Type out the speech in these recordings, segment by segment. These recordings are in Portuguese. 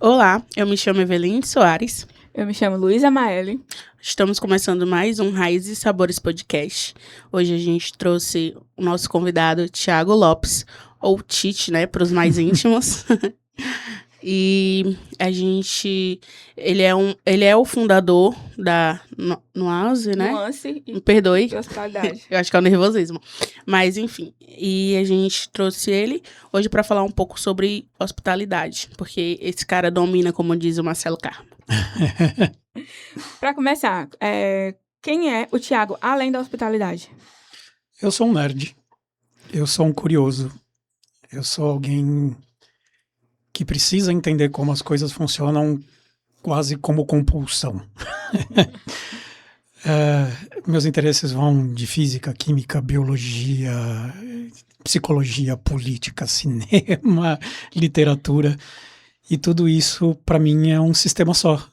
Olá, eu me chamo Eveline Soares. Eu me chamo Luísa Maeli. Estamos começando mais um Raízes e Sabores podcast. Hoje a gente trouxe o nosso convidado, Thiago Lopes, ou Tite, né, para os mais íntimos. E ele é o fundador da Nuance, né? Nuance Me perdoe, e hospitalidade. eu acho que é o nervosismo. Mas, enfim, e a gente trouxe ele hoje para falar um pouco sobre hospitalidade, porque esse cara domina, como diz o Marcelo Carmo. Para começar, quem é o Thiago além da hospitalidade? Eu sou um nerd. Eu sou um curioso. Eu sou alguém que precisa entender como as coisas funcionam quase como compulsão. Meus interesses vão de física, química, biologia, psicologia, política, cinema, literatura. E tudo isso, para mim, é um sistema só.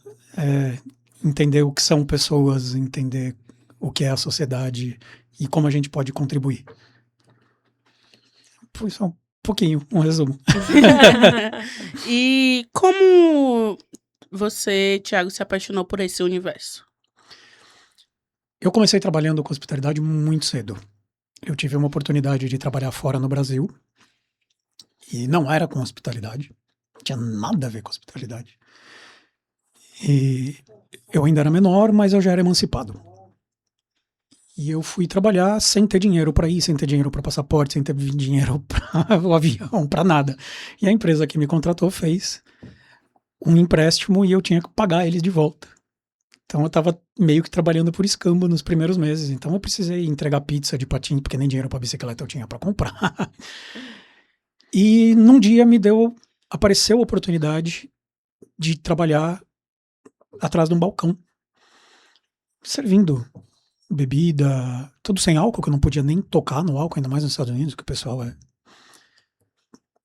Entender o que são pessoas, entender o que é a sociedade e como a gente pode contribuir. Foi só um pouquinho, um resumo. E como você, Thiago, se apaixonou por esse universo? Eu comecei trabalhando com hospitalidade muito cedo. Eu tive uma oportunidade de trabalhar fora no Brasil e não era com hospitalidade. Não tinha nada a ver com hospitalidade. E eu ainda era menor, mas eu já era emancipado. E eu fui trabalhar sem ter dinheiro para ir, sem ter dinheiro para passaporte, sem ter dinheiro para o avião, para nada. E a empresa que me contratou fez um empréstimo e eu tinha que pagar eles de volta. Então eu estava meio que trabalhando por escambo nos primeiros meses. Então eu precisei entregar pizza de patins, porque nem dinheiro para bicicleta eu tinha para comprar. E num dia apareceu a oportunidade de trabalhar atrás de um balcão, servindo bebida, tudo sem álcool, que eu não podia nem tocar no álcool, ainda mais nos Estados Unidos, que o pessoal é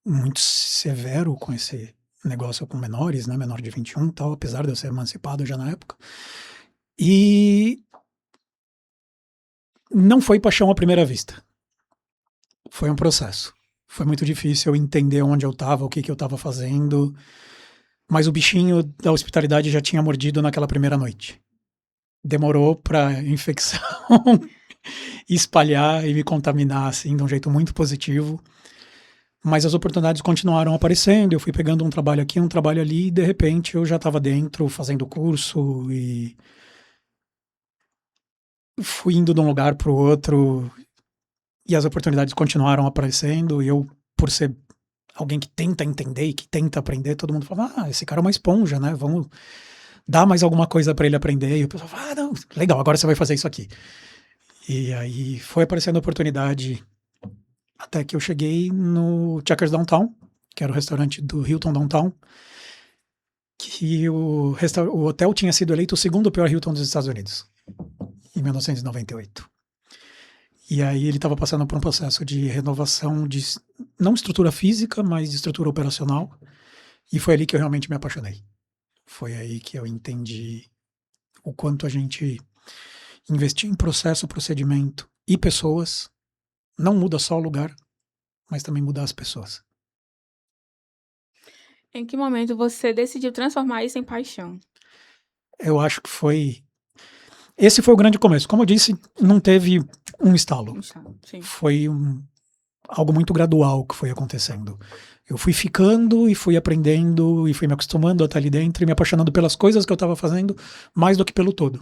muito severo com esse negócio com menores, né, menor de 21 e tal, apesar de eu ser emancipado já na época. E não foi paixão à primeira vista. Foi um processo. Foi muito difícil eu entender onde eu estava, o que eu estava fazendo, mas o bichinho da hospitalidade já tinha mordido naquela primeira noite. Demorou para infecção espalhar e me contaminar assim de um jeito muito positivo. Mas as oportunidades continuaram aparecendo, eu fui pegando um trabalho aqui, um trabalho ali, e de repente eu já estava dentro, fazendo curso, e fui indo de um lugar para o outro, e as oportunidades continuaram aparecendo, e eu, por ser alguém que tenta entender e que tenta aprender, todo mundo fala, esse cara é uma esponja, né, vamos dar mais alguma coisa para ele aprender, e o pessoal fala, não, legal, agora você vai fazer isso aqui. E aí foi aparecendo a oportunidade, até que eu cheguei no Checkers Downtown, que era o restaurante do Hilton Downtown, que o hotel tinha sido eleito o segundo pior Hilton dos Estados Unidos, em 1998. E aí ele estava passando por um processo de renovação de, não estrutura física, mas de estrutura operacional, e foi ali que eu realmente me apaixonei. Foi aí que eu entendi o quanto a gente investir em processo, procedimento e pessoas não muda só o lugar, mas também muda as pessoas. Em que momento você decidiu transformar isso em paixão? Eu acho que esse foi o grande começo. Como eu disse, não teve um estalo. Sim. Foi algo muito gradual que foi acontecendo. Eu fui ficando e fui aprendendo e fui me acostumando a estar ali dentro e me apaixonando pelas coisas que eu estava fazendo mais do que pelo todo.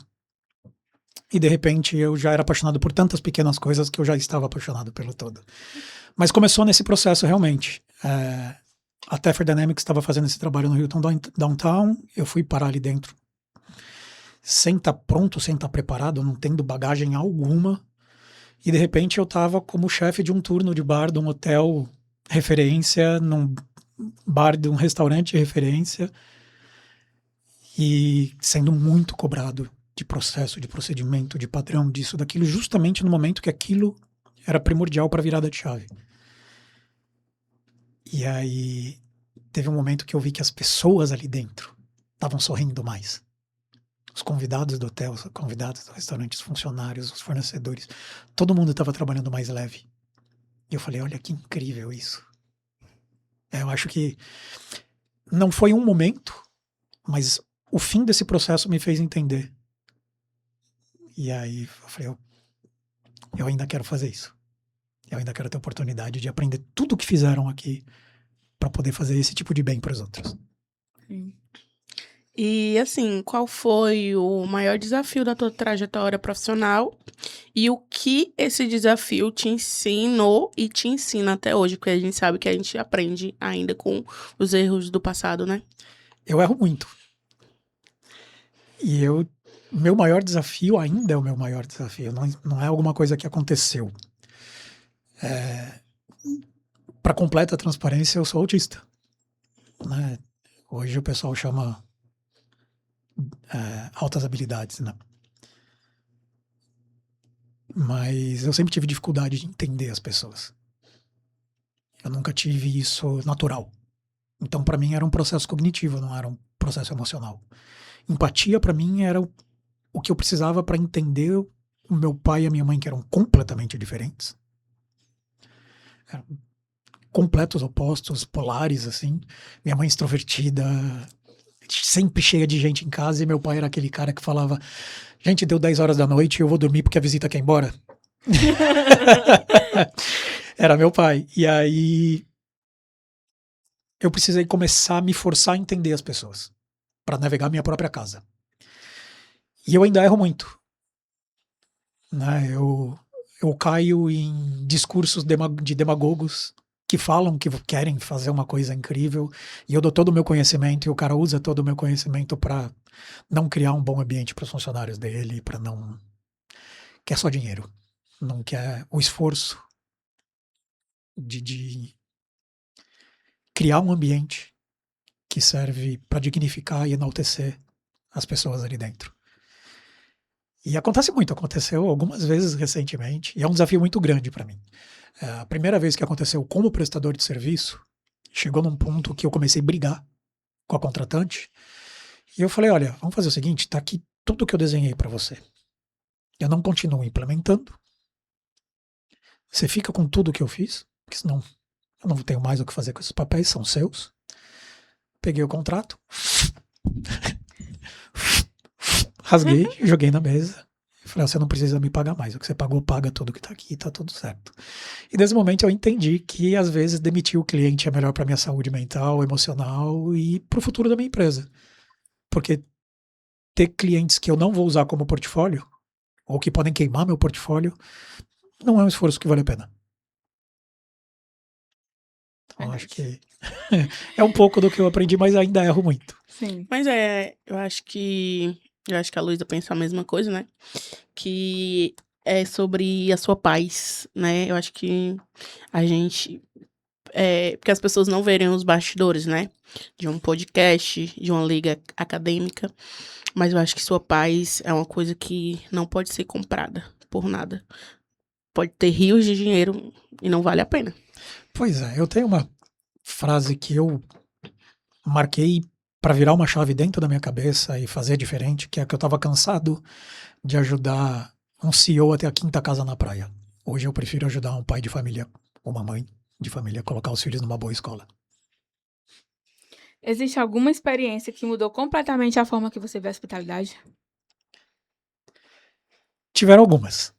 E de repente eu já era apaixonado por tantas pequenas coisas que eu já estava apaixonado pelo todo. Mas começou nesse processo realmente. A Teffer Dynamics estava fazendo esse trabalho no Hilton Downtown, eu fui parar ali dentro sem estar pronto, sem estar preparado, não tendo bagagem alguma. E de repente eu estava como chefe de um turno de bar de um hotel referência, num bar de um restaurante referência, e sendo muito cobrado de processo, de procedimento, de padrão, disso, daquilo, justamente no momento que aquilo era primordial para a virada de chave. E aí teve um momento que eu vi que as pessoas ali dentro estavam sorrindo mais. Os convidados do hotel, os convidados do restaurante, os funcionários, os fornecedores, todo mundo estava trabalhando mais leve. E eu falei, olha que incrível isso. Eu acho que não foi um momento, mas o fim desse processo me fez entender. E aí eu falei, eu ainda quero fazer isso. Eu ainda quero ter a oportunidade de aprender tudo o que fizeram aqui para poder fazer esse tipo de bem para os outros. Sim. E assim, qual foi o maior desafio da tua trajetória profissional e o que esse desafio te ensinou e te ensina até hoje? Porque a gente sabe que a gente aprende ainda com os erros do passado, né? Eu erro muito. E meu maior desafio ainda é o meu maior desafio. Não é alguma coisa que aconteceu. Para completa transparência, eu sou autista. Né? Hoje o pessoal chama altas habilidades, né? Mas eu sempre tive dificuldade de entender as pessoas. Eu nunca tive isso natural. Então, para mim, era um processo cognitivo, não era um processo emocional. Empatia, para mim, era o que eu precisava para entender o meu pai e a minha mãe, que eram completamente diferentes. Eram completos opostos, polares, assim. Minha mãe extrovertida, sempre cheia de gente em casa, e meu pai era aquele cara que falava: gente, deu 10 horas da noite e eu vou dormir porque a visita quer ir embora. Era meu pai. E aí eu precisei começar a me forçar a entender as pessoas para navegar minha própria casa. E eu ainda erro muito. Né? Eu caio em discursos de demagogos que falam que querem fazer uma coisa incrível, e eu dou todo o meu conhecimento, e o cara usa todo o meu conhecimento para não criar um bom ambiente para os funcionários dele, para não... quer só dinheiro, não quer o esforço de criar um ambiente que serve para dignificar e enaltecer as pessoas ali dentro. E acontece muito, aconteceu algumas vezes recentemente, e é um desafio muito grande para mim. A primeira vez que aconteceu como prestador de serviço, chegou num ponto que eu comecei a brigar com a contratante, e eu falei, olha, vamos fazer o seguinte, tá aqui tudo que eu desenhei para você. Eu não continuo implementando, você fica com tudo que eu fiz, porque senão eu não tenho mais o que fazer com esses papéis, são seus. Peguei o contrato, rasguei, joguei na mesa. Falei, você não precisa me pagar mais. O que você pagou, paga tudo que tá aqui, tá tudo certo. E nesse momento eu entendi que às vezes demitir o cliente é melhor para minha saúde mental, emocional e para o futuro da minha empresa. Porque ter clientes que eu não vou usar como portfólio, ou que podem queimar meu portfólio, não é um esforço que vale a pena. Então acho que é um pouco do que eu aprendi, mas ainda erro muito. Sim. Mas eu acho que a Luísa pensa a mesma coisa, né? Que é sobre a sua paz, né? Eu acho que a gente... porque as pessoas não verem os bastidores, né? De um podcast, de uma liga acadêmica. Mas eu acho que sua paz é uma coisa que não pode ser comprada por nada. Pode ter rios de dinheiro e não vale a pena. Pois é, eu tenho uma frase que eu marquei para virar uma chave dentro da minha cabeça e fazer diferente, que é que eu estava cansado de ajudar um CEO a ter a quinta casa na praia. Hoje eu prefiro ajudar um pai de família, uma mãe de família, a colocar os filhos numa boa escola. Existe alguma experiência que mudou completamente a forma que você vê a hospitalidade? Tiveram algumas.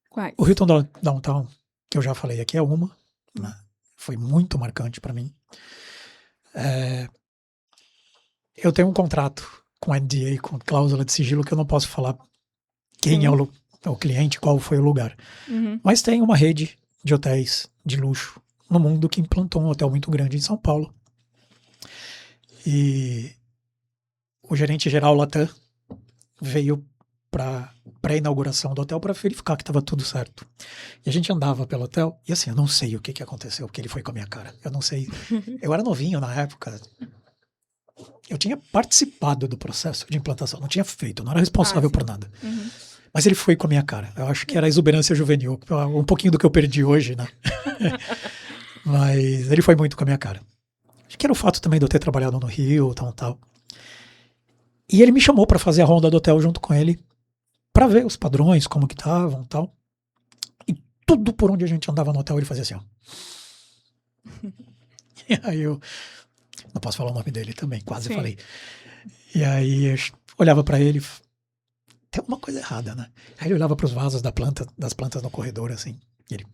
Quais? O Hilton Downtown, que eu já falei aqui, é uma. Né? Foi muito marcante para mim. Eu tenho um contrato com NDA, com cláusula de sigilo, que eu não posso falar quem é o cliente, qual foi o lugar. Uhum. Mas tem uma rede de hotéis de luxo no mundo que implantou um hotel muito grande em São Paulo. E o gerente geral Latam veio para pré-inauguração do hotel para verificar que estava tudo certo. E a gente andava pelo hotel e assim, eu não sei o que aconteceu, porque ele foi com a minha cara. Eu não sei. Eu era novinho na época. Eu tinha participado do processo de implantação, não tinha feito, não era responsável por nada. Uhum. Mas ele foi com a minha cara. Eu acho que era a exuberância juvenil, um pouquinho do que eu perdi hoje, né? Mas ele foi muito com a minha cara. Acho que era o fato também de eu ter trabalhado no Rio, tal. E ele me chamou para fazer a ronda do hotel junto com ele, para ver os padrões, como que estavam, tal. E tudo por onde a gente andava no hotel, ele fazia assim, ó. E aí eu Não posso falar o nome dele também, quase Sim. falei. E aí eu olhava pra ele, tem alguma coisa errada, né? Aí ele olhava pros vasos das plantas no corredor, assim. E ele...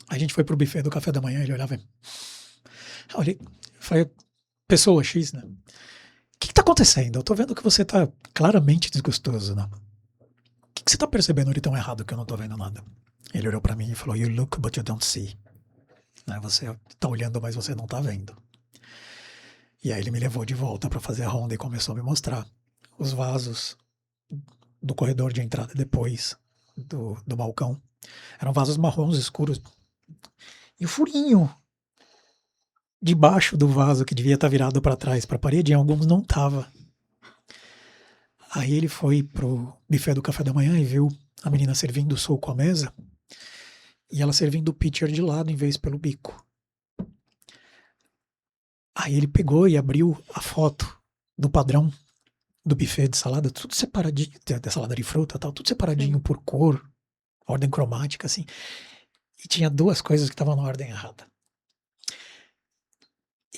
A gente foi pro buffet do café da manhã, ele olhava e... Olhei, falei, pessoa X, né? O que tá acontecendo? Eu tô vendo que você tá claramente desgostoso, né? O que você tá percebendo de tão errado que eu não tô vendo nada? Ele olhou pra mim e falou, you look but you don't see. Né? Você tá olhando, mas você não tá vendo. E aí ele me levou de volta pra fazer a ronda e começou a me mostrar os vasos do corredor de entrada depois do balcão. Eram vasos marrons escuros. E o furinho debaixo do vaso, que devia estar virado para trás, para a parede, em alguns não estava. Aí ele foi pro buffet do café da manhã e viu a menina servindo o suco à mesa e ela servindo o pitcher de lado em vez pelo bico. Aí ele pegou e abriu a foto do padrão do buffet de salada, tudo separadinho, de salada de fruta, tal, tudo separadinho por cor, ordem cromática, assim. E tinha duas coisas que estavam na ordem errada.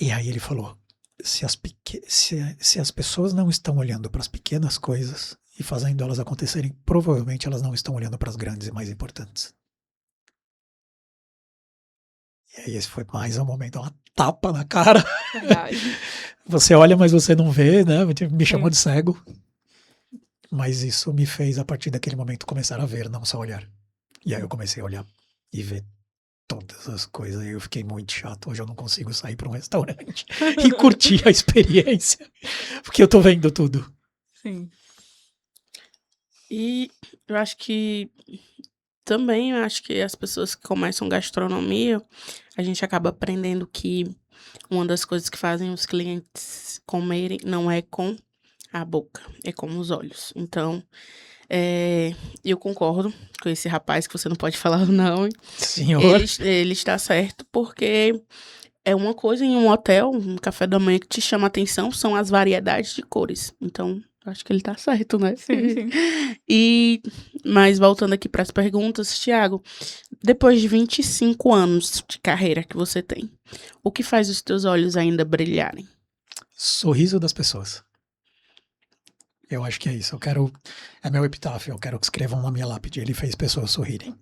E aí ele falou, se as pessoas não estão olhando para as pequenas coisas e fazendo elas acontecerem, provavelmente elas não estão olhando para as grandes e mais importantes. E aí esse foi mais um momento, uma tapa na cara. Verdade. Você olha, mas você não vê, né? Me chamou de cego. Mas isso me fez, a partir daquele momento, começar a ver, não só olhar. E aí eu comecei a olhar e ver todas as coisas. E eu fiquei muito chato. Hoje eu não consigo sair para um restaurante e curtir a experiência. Porque eu tô vendo tudo. Sim. E eu acho que também, eu acho que as pessoas que começam gastronomia, a gente acaba aprendendo que uma das coisas que fazem os clientes comerem não é com a boca, é com os olhos. Então, eu concordo com esse rapaz, que você não pode falar não. Senhor. Ele está certo, porque é uma coisa em um hotel, um café da manhã, que te chama a atenção, são as variedades de cores. Então, acho que ele tá certo, né? Sim. Mas voltando aqui para as perguntas, Thiago, depois de 25 anos de carreira que você tem, o que faz os teus olhos ainda brilharem? Sorriso das pessoas. Eu acho que é isso. É meu epitáfio, eu quero que escrevam na minha lápide. Ele fez pessoas sorrirem.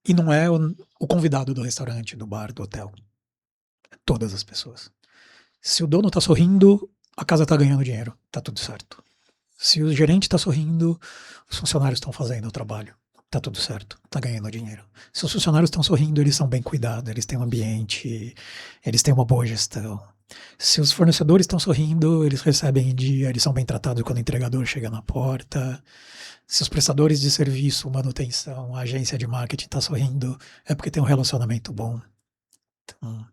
E não é o convidado do restaurante, do bar, do hotel. É todas as pessoas. Se o dono tá sorrindo, a casa tá ganhando dinheiro. Tá tudo certo. Se o gerente tá sorrindo, os funcionários estão fazendo o trabalho. Tá tudo certo. Tá ganhando dinheiro. Se os funcionários estão sorrindo, eles são bem cuidados, eles têm um ambiente, eles têm uma boa gestão. Se os fornecedores estão sorrindo, eles recebem em dia, eles são bem tratados quando o entregador chega na porta. Se os prestadores de serviço, manutenção, a agência de marketing está sorrindo, é porque tem um relacionamento bom. Então,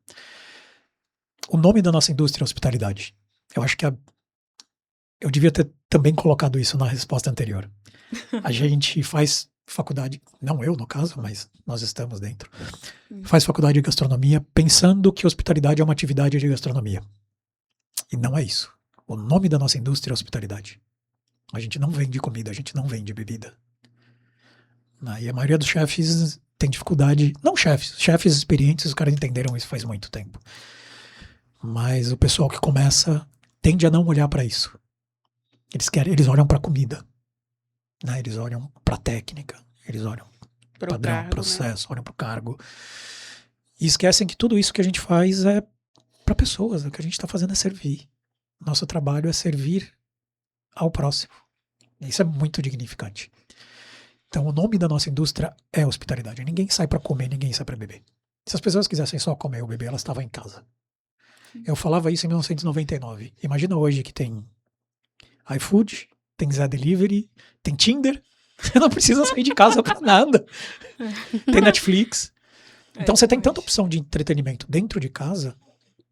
o nome da nossa indústria é hospitalidade. Eu acho que eu devia ter também colocado isso na resposta anterior. A gente faz faculdade, não eu no caso, mas nós estamos dentro, faz faculdade de gastronomia pensando que hospitalidade é uma atividade de gastronomia. E não é isso. O nome da nossa indústria é hospitalidade. A gente não vende comida, a gente não vende bebida. E a maioria dos chefes tem dificuldade, não chefes experientes, os caras entenderam isso faz muito tempo. Mas o pessoal que começa tende a não olhar para isso. Eles olham para comida. Né? Eles olham para técnica, eles olham para padrão, cargo, processo, né? Olham para o cargo. E esquecem que tudo isso que a gente faz é para pessoas. O que a gente está fazendo é servir. Nosso trabalho é servir ao próximo. Isso é muito dignificante. Então, o nome da nossa indústria é hospitalidade. Ninguém sai para comer, ninguém sai para beber. Se as pessoas quisessem só comer ou beber, elas estavam em casa. Eu falava isso em 1999. Imagina hoje que tem iFood, tem Zé Delivery, tem Tinder. Você não precisa sair de casa para nada. Tem Netflix. Então você tem tanta opção de entretenimento dentro de casa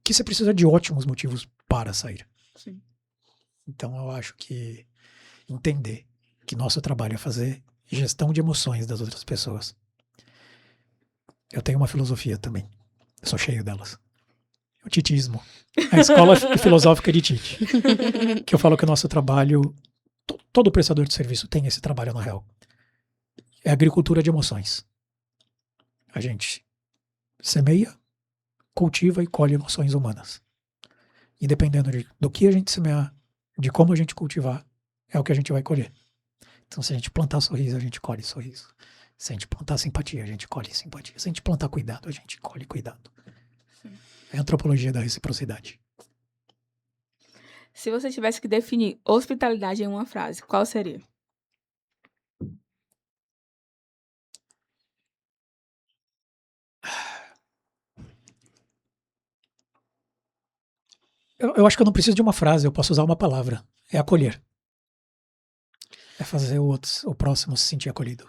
que você precisa de ótimos motivos para sair. Sim. Então eu acho que entender que nosso trabalho é fazer gestão de emoções das outras pessoas. Eu tenho uma filosofia também. Eu sou cheio delas. O titismo. A escola filosófica de Tite. Que eu falo que o nosso trabalho, todo prestador de serviço tem esse trabalho na real. É agricultura de emoções. A gente semeia, cultiva e colhe emoções humanas. E dependendo do que a gente semear, de como a gente cultivar, é o que a gente vai colher. Então, se a gente plantar sorriso, a gente colhe sorriso. Se a gente plantar simpatia, a gente colhe simpatia. Se a gente plantar cuidado, a gente colhe cuidado. É a antropologia da reciprocidade. Se você tivesse que definir hospitalidade em uma frase, qual seria? Eu acho que eu não preciso de uma frase, eu posso usar uma palavra. É acolher. É fazer o próximo se sentir acolhido.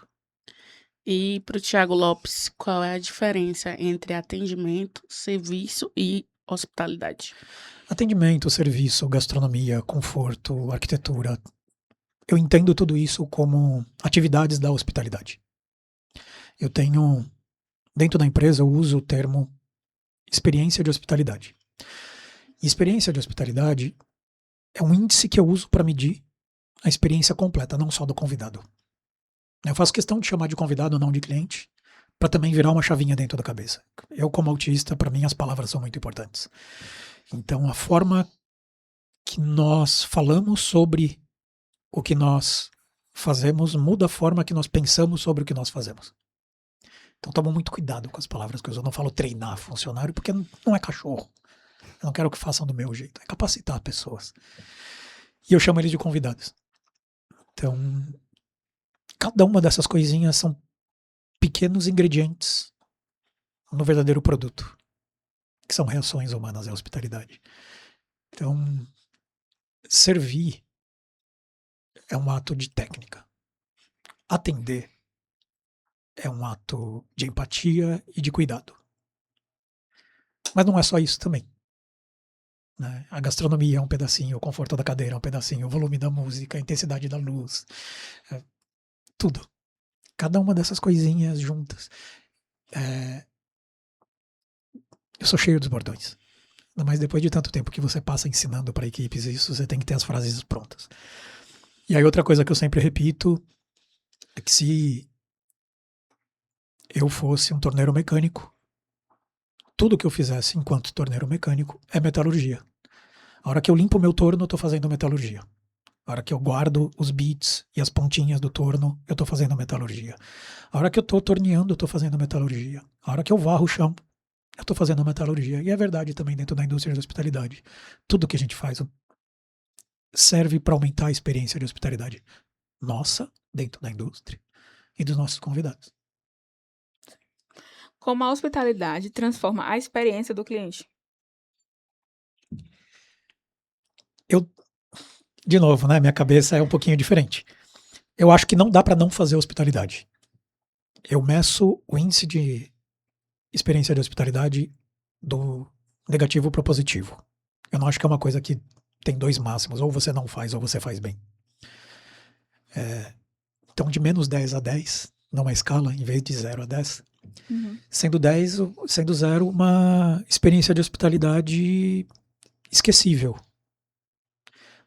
E para o Thiago Lopes, qual é a diferença entre atendimento, serviço e hospitalidade? Atendimento, serviço, gastronomia, conforto, arquitetura. Eu entendo tudo isso como atividades da hospitalidade. Eu tenho, dentro da empresa, eu uso o termo experiência de hospitalidade. E experiência de hospitalidade é um índice que eu uso para medir a experiência completa, não só do convidado. Eu faço questão de chamar de convidado, não de cliente, para também virar uma chavinha dentro da cabeça. Eu, como autista, para mim as palavras são muito importantes. Então, a forma que nós falamos sobre o que nós fazemos muda a forma que nós pensamos sobre o que nós fazemos. Então, toma muito cuidado com as palavras que eu uso. Eu não falo treinar funcionário, porque não é cachorro. Eu não quero que façam do meu jeito. É capacitar pessoas. E eu chamo eles de convidados. Então, cada uma dessas coisinhas são pequenos ingredientes no verdadeiro produto, que são reações humanas à hospitalidade. Então, servir é um ato de técnica. Atender é um ato de empatia e de cuidado. Mas não é só isso também. Né? A gastronomia é um pedacinho, o conforto da cadeira é um pedacinho, o volume da música, a intensidade da luz, tudo. Cada uma dessas coisinhas juntas. Eu sou cheio dos bordões. Mas depois de tanto tempo que você passa ensinando para equipes isso, você tem que ter as frases prontas. E aí outra coisa que eu sempre repito é que se eu fosse um torneiro mecânico, tudo que eu fizesse enquanto torneiro mecânico é metalurgia. A hora que eu limpo o meu torno, eu estou fazendo metalurgia. A hora que eu guardo os bits e as pontinhas do torno, eu estou fazendo metalurgia. A hora que eu estou torneando, eu estou fazendo metalurgia. A hora que eu varro o chão, eu estou fazendo metalurgia. E é verdade também dentro da indústria de hospitalidade. Tudo que a gente faz serve para aumentar a experiência de hospitalidade nossa, dentro da indústria, e dos nossos convidados. Como a hospitalidade transforma a experiência do cliente? De novo, né, minha cabeça é um pouquinho diferente. Eu acho que não dá para não fazer hospitalidade. Eu meço o índice de experiência de hospitalidade do negativo para o positivo. Eu não acho que é uma coisa que tem dois máximos, ou você não faz ou você faz bem. Então, de menos 10 a 10, numa escala, em vez de 0 a 10, sendo 10, sendo 0, uma experiência de hospitalidade esquecível.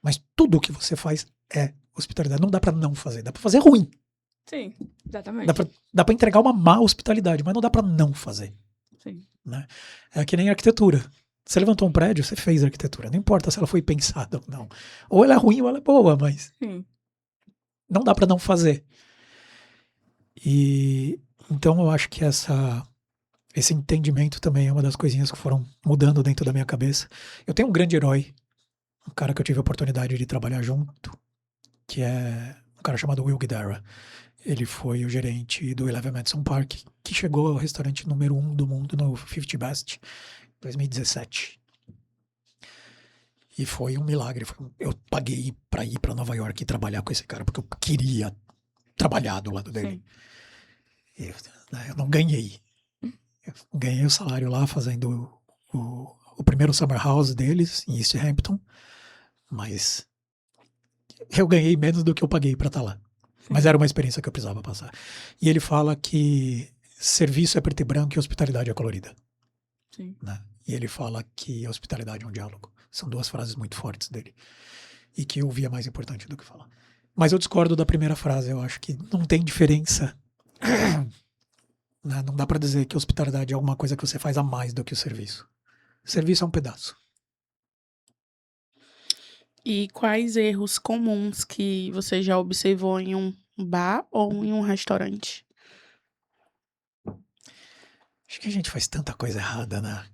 Mas tudo o que você faz é hospitalidade. Não dá pra não fazer. Dá pra fazer ruim. Sim, exatamente. Dá pra entregar uma má hospitalidade, mas não dá pra não fazer. Sim. Né? É que nem arquitetura. Você levantou um prédio, você fez arquitetura. Não importa se ela foi pensada ou não. Ou ela é ruim ou ela é boa, mas não dá pra não fazer. E então eu acho que esse entendimento também é uma das coisinhas que foram mudando dentro da minha cabeça. Eu tenho um grande herói, um cara que eu tive a oportunidade de trabalhar junto, que é um cara chamado Will Guidara. Ele foi o gerente do Eleven Madison Park, que chegou ao restaurante número 1 do mundo no 50 Best, em 2017. E foi um milagre. Eu paguei para ir para Nova York e trabalhar com esse cara, porque eu queria trabalhar do lado dele. Eu não ganhei. Eu ganhei o salário lá fazendo o primeiro summer house deles, em East Hampton, mas eu ganhei menos do que eu paguei para estar lá. Mas era uma experiência que eu precisava passar. E ele fala que serviço é preto e branco e hospitalidade é colorida. Sim. Né? E ele fala que a hospitalidade é um diálogo. São duas frases muito fortes dele. E que ouvir é mais importante do que falar. Mas eu discordo da primeira frase. Eu acho que não tem diferença né? Não dá para dizer que hospitalidade é alguma coisa que você faz a mais do que o serviço. Serviço é um pedaço. E quais erros comuns que você já observou em um bar ou em um restaurante? Acho que a gente faz tanta coisa errada, né?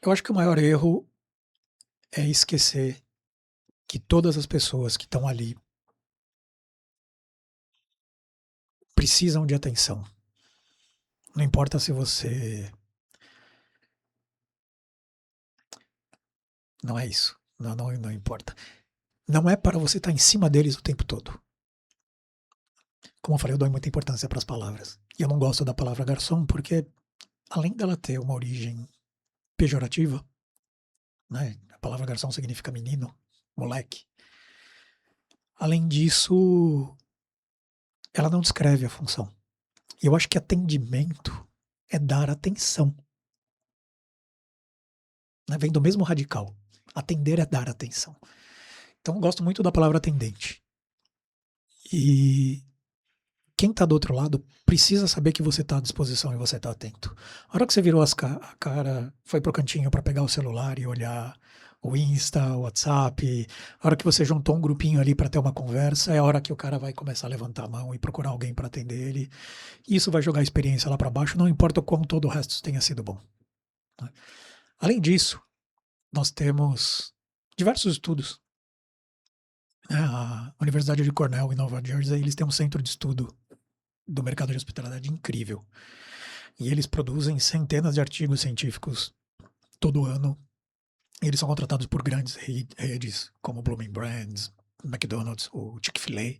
Eu acho que o maior erro é esquecer que todas as pessoas que estão ali precisam de atenção. Não importa se você... Não é isso. Não importa. Não é para você estar em cima deles o tempo todo. Como eu falei, eu dou muita importância para as palavras. E eu não gosto da palavra garçom porque, além dela ter uma origem pejorativa, né? A palavra garçom significa menino, moleque. Além disso, ela não descreve a função. E eu acho que atendimento é dar atenção. Né? Vem do mesmo radical. Atender é dar atenção. Então eu gosto muito da palavra atendente. E quem está do outro lado precisa saber que você está à disposição e você está atento. A hora que você virou a cara, foi pro cantinho para pegar o celular e olhar o Insta, o WhatsApp, a hora que você juntou um grupinho ali para ter uma conversa, é a hora que o cara vai começar a levantar a mão e procurar alguém para atender ele. Isso vai jogar a experiência lá para baixo, não importa o quão todo o resto tenha sido bom. Né? Além disso, nós temos diversos estudos. A Universidade de Cornell, em Nova Jersey, eles têm um centro de estudo do mercado de hospitalidade incrível. E eles produzem centenas de artigos científicos todo ano. Eles são contratados por grandes redes, como Bloomin' Brands, McDonald's, o Chick-fil-A.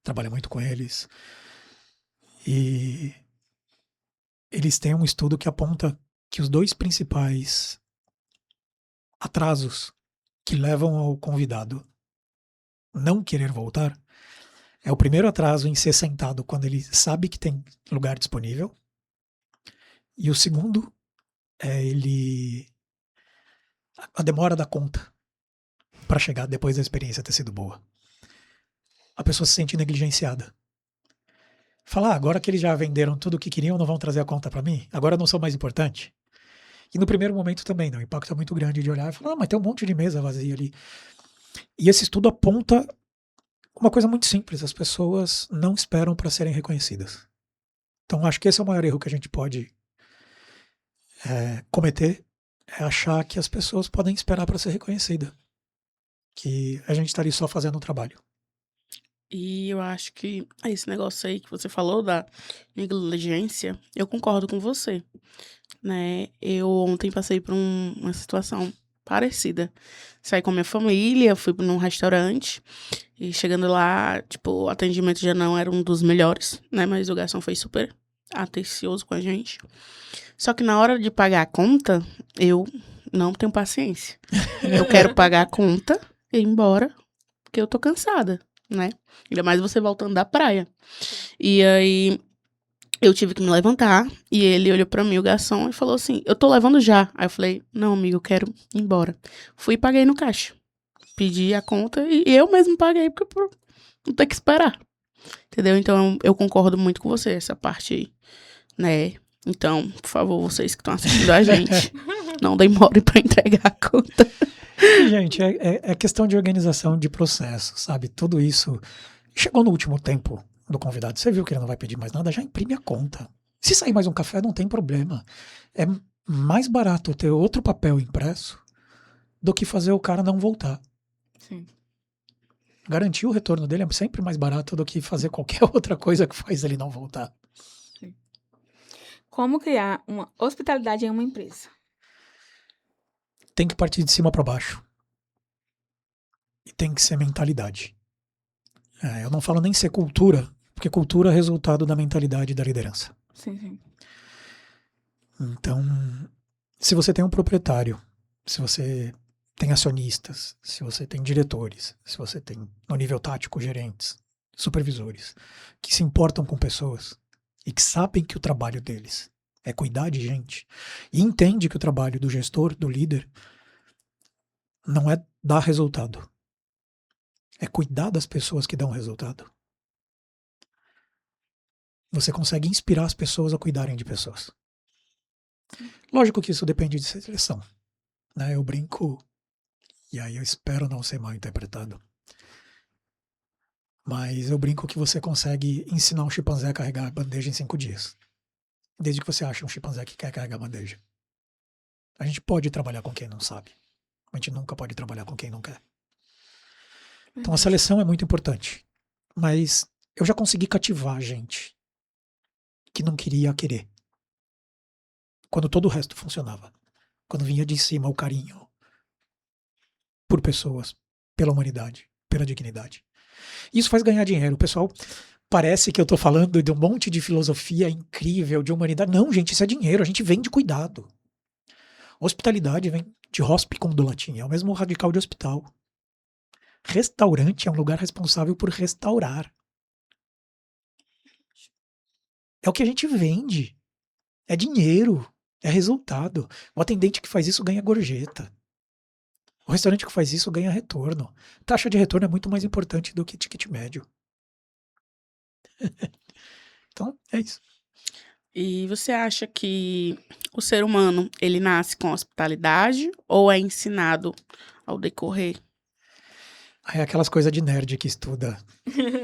Trabalha muito com eles. E eles têm um estudo que aponta que os 2 principais atrasos que levam ao convidado não querer voltar é o primeiro atraso em ser sentado quando ele sabe que tem lugar disponível, e o segundo é a demora da conta para chegar depois da experiência ter sido boa. A pessoa se sente negligenciada. Fala, agora que eles já venderam tudo o que queriam, não vão trazer a conta para mim? Agora eu não sou mais importante? E no primeiro momento também, né? O impacto é muito grande de olhar e falar, mas tem um monte de mesa vazia ali. E esse estudo aponta uma coisa muito simples: as pessoas não esperam para serem reconhecidas. Então acho que esse é o maior erro que a gente pode cometer, é achar que as pessoas podem esperar para ser reconhecida, que a gente está ali só fazendo um trabalho. E eu acho que esse negócio aí que você falou da negligência, eu concordo com você, né? Eu ontem passei por uma situação parecida. Saí com a minha família, fui num restaurante e chegando lá, tipo, o atendimento já não era um dos melhores, né? Mas o garçom foi super atencioso com a gente. Só que na hora de pagar a conta, eu não tenho paciência. Eu quero pagar a conta e ir embora, porque eu tô cansada, né? Ainda mais você voltando da praia. E aí, eu tive que me levantar e ele olhou pra mim, o garçom, e falou assim, eu tô levando já. Aí eu falei, não, amigo, eu quero ir embora. Fui e paguei no caixa. Pedi a conta e eu mesmo paguei, porque por não ter que esperar. Entendeu? Então, eu concordo muito com você, essa parte aí, né? Então, por favor, vocês que estão assistindo a gente, não demorem pra entregar a conta. Gente, é questão de organização de processo, sabe? Tudo isso chegou no último tempo do convidado. Você viu que ele não vai pedir mais nada, já imprime a conta. Se sair mais um café, não tem problema. É mais barato ter outro papel impresso do que fazer o cara não voltar. Sim. Garantir o retorno dele é sempre mais barato do que fazer qualquer outra coisa que faz ele não voltar. Como criar uma hospitalidade em uma empresa? Tem que partir de cima para baixo. E tem que ser mentalidade. Eu não falo nem ser cultura, porque cultura é resultado da mentalidade e da liderança. Sim. Então, se você tem um proprietário, se você tem acionistas, se você tem diretores, se você tem, no nível tático, gerentes, supervisores, que se importam com pessoas e que sabem que o trabalho deles é cuidar de gente, e entende que o trabalho do gestor, do líder, não é dar resultado, é cuidar das pessoas que dão resultado. você consegue inspirar as pessoas a cuidarem de pessoas. Lógico que isso depende de seleção, né? Eu brinco, e aí eu espero não ser mal interpretado, mas eu brinco que você consegue ensinar um chimpanzé a carregar a bandeja em 5 dias. Desde que você ache um chimpanzé que quer carregar a bandeja. A gente pode trabalhar com quem não sabe. A gente nunca pode trabalhar com quem não quer. Então a seleção é muito importante. Mas eu já consegui cativar gente que não queria querer. Quando todo o resto funcionava. Quando vinha de cima o carinho por pessoas, pela humanidade, pela dignidade. Isso faz ganhar dinheiro. O pessoal parece que eu estou falando de um monte de filosofia incrível, de humanidade. Não, gente, isso é dinheiro. A gente vende cuidado. Hospitalidade vem de hospicum do latim. É o mesmo radical de hospital. Restaurante é um lugar responsável por restaurar. É o que a gente vende. É dinheiro. É resultado. O atendente que faz isso ganha gorjeta. O restaurante que faz isso ganha retorno. Taxa de retorno é muito mais importante do que ticket médio. Então, é isso. E você acha que o ser humano, ele nasce com hospitalidade ou é ensinado ao decorrer? Aí é aquelas coisas de nerd que estuda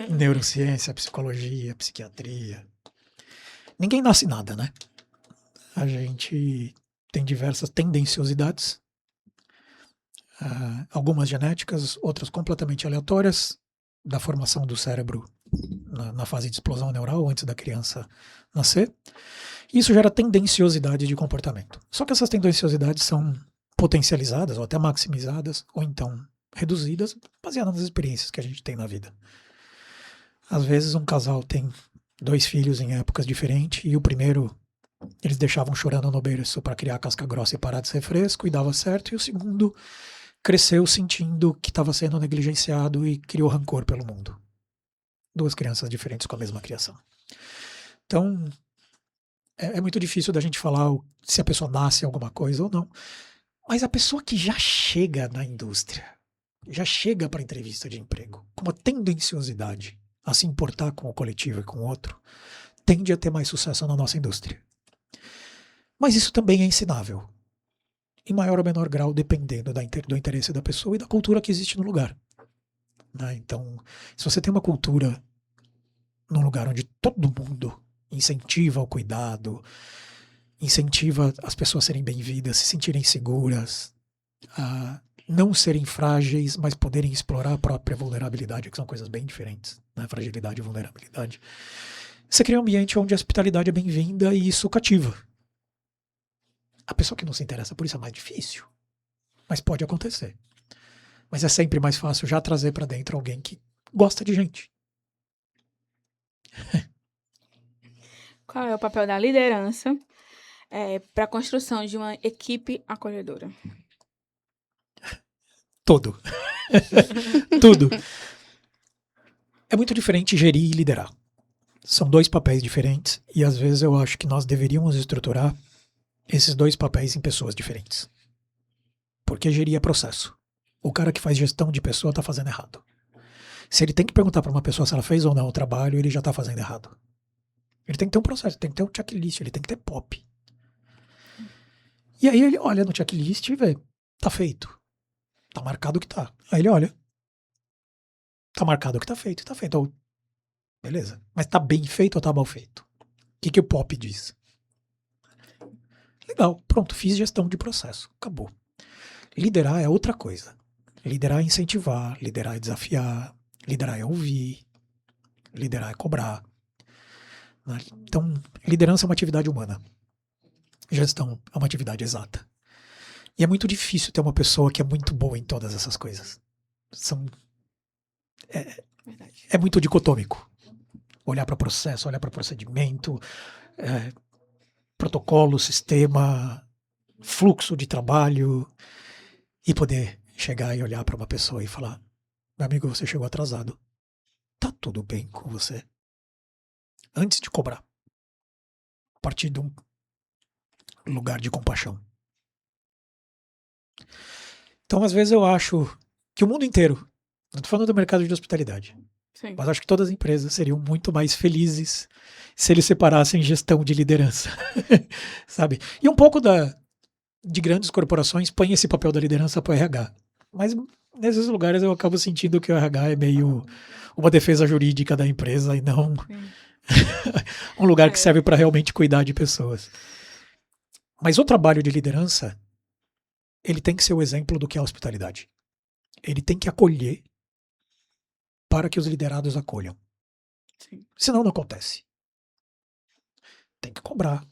neurociência, psicologia, psiquiatria. Ninguém nasce nada, né? A gente tem diversas tendenciosidades. Algumas genéticas, outras completamente aleatórias, da formação do cérebro na fase de explosão neural, antes da criança nascer. Isso gera tendenciosidade de comportamento. Só que essas tendenciosidades são potencializadas, ou até maximizadas, ou então reduzidas, baseadas nas experiências que a gente tem na vida. Às vezes um casal tem 2 filhos em épocas diferentes, e o primeiro eles deixavam chorando no berço para criar casca grossa e parar de ser fresco, e dava certo, e o segundo cresceu sentindo que estava sendo negligenciado e criou rancor pelo mundo. 2 crianças diferentes com a mesma criação. Então, é muito difícil da gente falar se a pessoa nasce em alguma coisa ou não. Mas a pessoa que já chega na indústria, já chega para a entrevista de emprego, com uma tendenciosidade a se importar com o coletivo e com o outro, tende a ter mais sucesso na nossa indústria. Mas isso também é ensinável. Em maior ou menor grau, dependendo do interesse da pessoa e da cultura que existe no lugar. Né? Então, se você tem uma cultura num lugar onde todo mundo incentiva o cuidado, incentiva as pessoas a serem bem-vindas, se sentirem seguras, a não serem frágeis, mas poderem explorar a própria vulnerabilidade, que são coisas bem diferentes, né? Fragilidade e vulnerabilidade. Você cria um ambiente onde a hospitalidade é bem-vinda e isso cativa. A pessoa que não se interessa por isso é mais difícil, mas pode acontecer. Mas é sempre mais fácil já trazer para dentro alguém que gosta de gente. Qual é o papel da liderança para a construção de uma equipe acolhedora? Todo. Tudo. É muito diferente gerir e liderar. São 2 papéis diferentes e às vezes eu acho que nós deveríamos estruturar esses 2 papéis em pessoas diferentes. Porque gerir é processo. O cara que faz gestão de pessoa está fazendo errado. Se ele tem que perguntar para uma pessoa se ela fez ou não o trabalho, ele já está fazendo errado. Ele tem que ter um processo, tem que ter um checklist, ele tem que ter POP. E aí ele olha no checklist e vê, tá feito. Tá marcado que tá. Aí ele olha. Tá marcado que tá feito, tá feito. Então, beleza. Mas tá bem feito ou tá mal feito? O que o POP diz? Legal, pronto, fiz gestão de processo. Acabou. Liderar é outra coisa. Liderar é incentivar, liderar é desafiar, liderar é ouvir, liderar é cobrar. Então, liderança é uma atividade humana. Gestão é uma atividade exata. E é muito difícil ter uma pessoa que é muito boa em todas essas coisas. É muito dicotômico. Olhar para processo, olhar para procedimento, protocolo, sistema, fluxo de trabalho, e poder chegar e olhar para uma pessoa e falar: meu amigo, você chegou atrasado. Tá tudo bem com você? Antes de cobrar. A partir de um lugar de compaixão. Então, às vezes eu acho que o mundo inteiro, não estou falando do mercado de hospitalidade, Sim. Mas acho que todas as empresas seriam muito mais felizes se eles separassem gestão de liderança, sabe? E um pouco de grandes corporações põe esse papel da liderança para o RH. Mas nesses lugares eu acabo sentindo que o RH é meio uma defesa jurídica da empresa e não Sim. um lugar que serve para realmente cuidar de pessoas. Mas o trabalho de liderança, ele tem que ser o exemplo do que é a hospitalidade. Ele tem que acolher para que os liderados acolham. Sim. Senão não acontece. Tem que cobrar.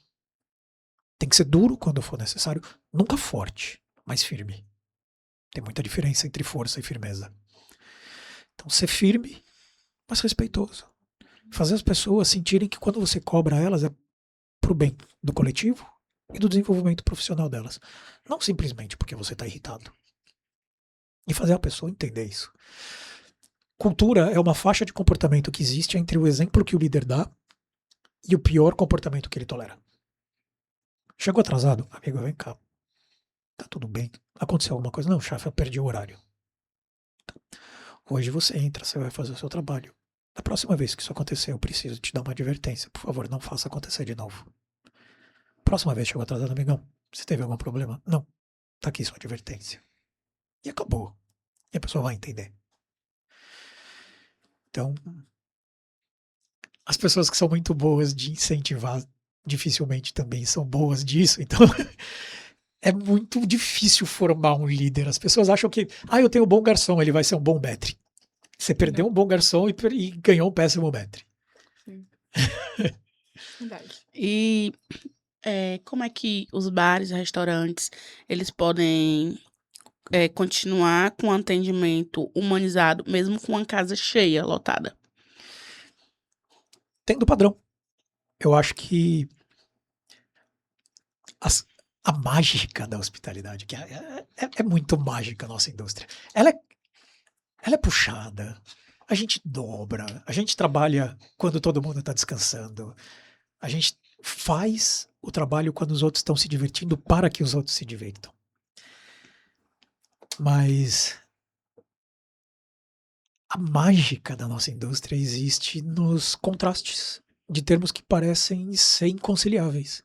Tem que ser duro quando for necessário. Nunca forte, mas firme. Tem muita diferença entre força e firmeza. Então, ser firme, mas respeitoso. Fazer as pessoas sentirem que quando você cobra elas é pro bem do coletivo e do desenvolvimento profissional delas. Não simplesmente porque você está irritado. E fazer a pessoa entender isso. Cultura é uma faixa de comportamento que existe entre o exemplo que o líder dá e o pior comportamento que ele tolera. Chegou atrasado? Amigo, vem cá. Tá tudo bem. Aconteceu alguma coisa? Não, chefe, eu perdi o horário. Hoje você entra, você vai fazer o seu trabalho. Da próxima vez que isso acontecer, eu preciso te dar uma advertência. Por favor, não faça acontecer de novo. Próxima vez chegou atrasado, amigão. Você teve algum problema? Não. Tá aqui sua advertência. E acabou. E a pessoa vai entender. Então, as pessoas que são muito boas de incentivar dificilmente também são boas disso. Então, é muito difícil formar um líder. As pessoas acham que, eu tenho um bom garçom, ele vai ser um bom maître. Você perdeu um bom garçom e ganhou um péssimo maître. Sim. Verdade. E como é que os bares e restaurantes, eles podem continuar com o atendimento humanizado, mesmo com uma casa cheia, lotada? Tendo padrão. Eu acho que a mágica da hospitalidade, que é muito mágica a nossa indústria, ela é puxada, a gente dobra, a gente trabalha quando todo mundo está descansando, a gente faz o trabalho quando os outros estão se divertindo para que os outros se divirtam. Mas a mágica da nossa indústria existe nos contrastes de termos que parecem ser inconciliáveis.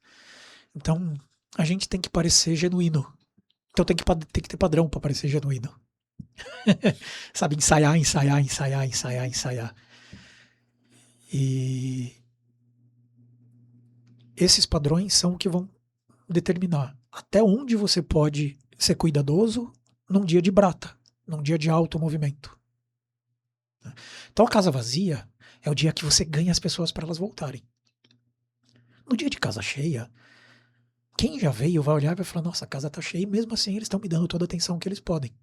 Então, a gente tem que parecer genuíno. Então tem que ter padrão para parecer genuíno. Sabe, ensaiar, ensaiar, ensaiar, ensaiar, ensaiar. E esses padrões são o que vão determinar até onde você pode ser cuidadoso num dia de brata, num dia de alto movimento. Então a casa vazia é o dia que você ganha as pessoas para elas voltarem. No dia de casa cheia, quem já veio vai olhar e vai falar, nossa, a casa tá cheia e mesmo assim eles estão me dando toda a atenção que eles podem.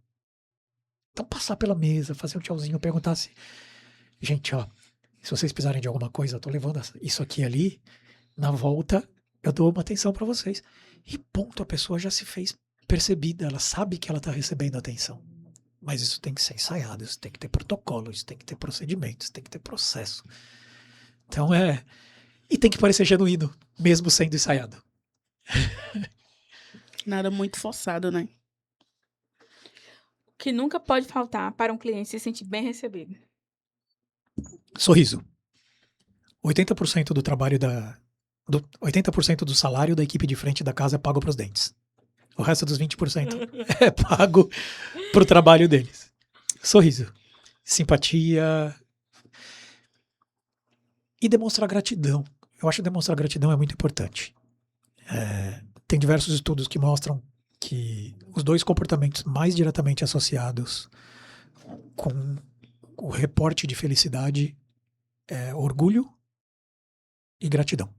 Então passar pela mesa, fazer um tchauzinho, perguntar se... Gente, ó, se vocês precisarem de alguma coisa, eu tô levando isso aqui e ali, na volta eu dou uma atenção para vocês. E ponto, a pessoa já se fez percebida, ela sabe que ela tá recebendo atenção. Mas isso tem que ser ensaiado, isso tem que ter protocolo, isso tem que ter procedimento, isso tem que ter processo. Então e tem que parecer genuíno, mesmo sendo ensaiado. Nada muito forçado, né? O que nunca pode faltar para um cliente se sentir bem recebido. Sorriso. 80% do trabalho 80% do salário da equipe de frente da casa é pago para os dentes. O resto dos 20% é pago pro trabalho deles. Sorriso. Simpatia. E demonstrar gratidão. Eu acho que demonstrar gratidão é muito importante. Tem diversos estudos que mostram que os dois comportamentos mais diretamente associados com o reporte de felicidade é orgulho e gratidão.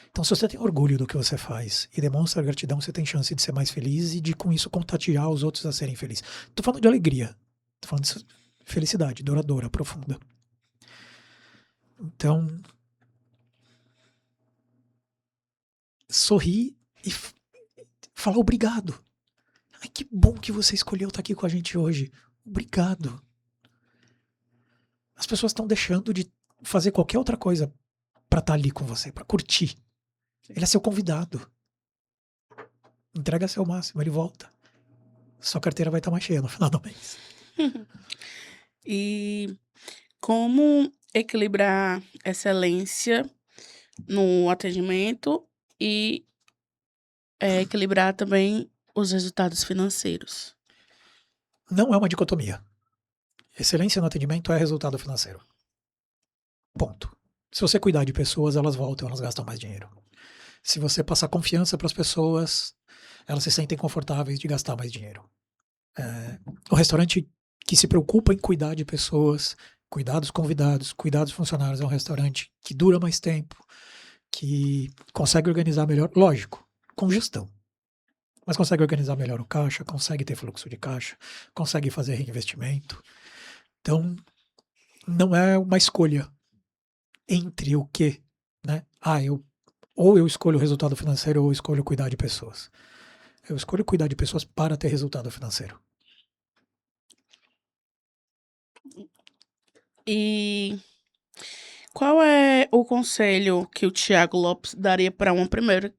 Então, se você tem orgulho do que você faz e demonstra gratidão, você tem chance de ser mais feliz e de, com isso, contagiar os outros a serem felizes. Estou falando de alegria. Estou falando de felicidade, duradoura, profunda. Então, sorrir e falar obrigado. Ai, que bom que você escolheu estar aqui com a gente hoje. Obrigado. As pessoas estão deixando de fazer qualquer outra coisa para estar ali com você, para curtir. Ele é seu convidado. Entrega seu máximo, ele volta. Sua carteira vai estar mais cheia no final do mês. E como equilibrar excelência no atendimento e equilibrar também os resultados financeiros. Não é uma dicotomia. Excelência no atendimento é resultado financeiro. Ponto. Se você cuidar de pessoas, elas voltam, elas gastam mais dinheiro. Se você passar confiança para as pessoas, elas se sentem confortáveis de gastar mais dinheiro. O restaurante que se preocupa em cuidar de pessoas, cuidar dos convidados, cuidar dos funcionários, é um restaurante que dura mais tempo, que consegue organizar melhor, lógico, com gestão. Mas consegue organizar melhor o caixa, consegue ter fluxo de caixa, consegue fazer reinvestimento. Então, não é uma escolha entre o que, né? Ou eu escolho o resultado financeiro ou eu escolho cuidar de pessoas. Eu escolho cuidar de pessoas para ter resultado financeiro. E qual é o conselho que o Thiago Lopes daria para uma primeira...